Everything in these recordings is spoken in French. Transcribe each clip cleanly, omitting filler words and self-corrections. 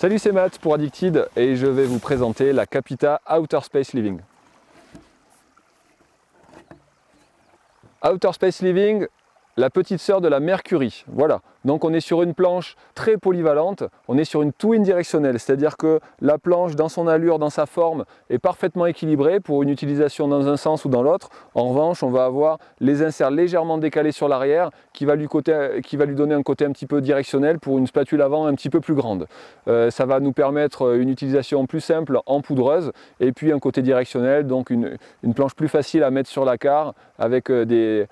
Salut, c'est Matt pour Addicted et je vais vous présenter la Capita Outer Space Living. Outer Space Living, la petite sœur de la Mercury. Voilà, donc on est sur une planche très polyvalente, on est sur une twin directionnelle, c'est-à-dire que la planche dans son allure, dans sa forme, est parfaitement équilibrée pour une utilisation dans un sens ou dans l'autre. En revanche, on va avoir les inserts légèrement décalés sur l'arrière qui va lui donner un côté un petit peu directionnel pour une spatule avant un petit peu plus grande. Ça va nous permettre une utilisation plus simple en poudreuse et puis un côté directionnel, donc une planche plus facile à mettre sur la carre avec des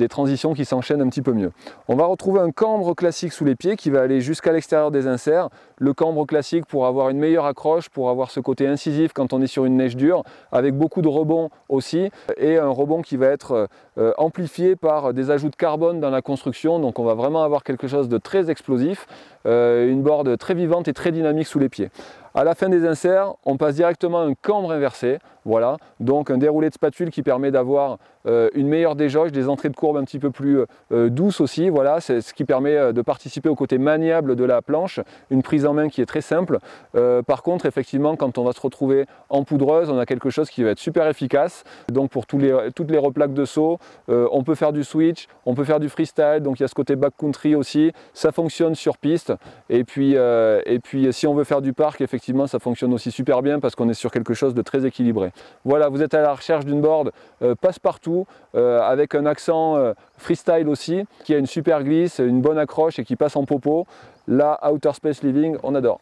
transitions qui s'enchaînent un petit peu mieux. On va retrouver un cambre classique sous les pieds qui va aller jusqu'à l'extérieur des inserts. Le cambre classique pour avoir une meilleure accroche, pour avoir ce côté incisif quand on est sur une neige dure, avec beaucoup de rebond aussi, et un rebond qui va être amplifié par des ajouts de carbone dans la construction. Donc on va vraiment avoir quelque chose de très explosif, une board très vivante et très dynamique sous les pieds. À la fin des inserts, on passe directement à un cambre inversé, voilà, donc un déroulé de spatule qui permet d'avoir une meilleure déjauge, des entrées de courbe un petit peu plus douces aussi, voilà, c'est ce qui permet de participer au côté maniable de la planche, une prise en main qui est très simple. Par contre, effectivement, quand on va se retrouver en poudreuse, on a quelque chose qui va être super efficace, donc pour toutes les replaques de saut, on peut faire du switch, on peut faire du freestyle, donc il y a ce côté backcountry aussi, ça fonctionne sur piste, et puis si on veut faire du parc, effectivement ça fonctionne aussi super bien parce qu'on est sur quelque chose de très équilibré. Voilà, vous êtes à la recherche d'une board passe-partout avec un accent freestyle aussi, qui a une super glisse, une bonne accroche et qui passe en popo. La Outer Space Living, on adore.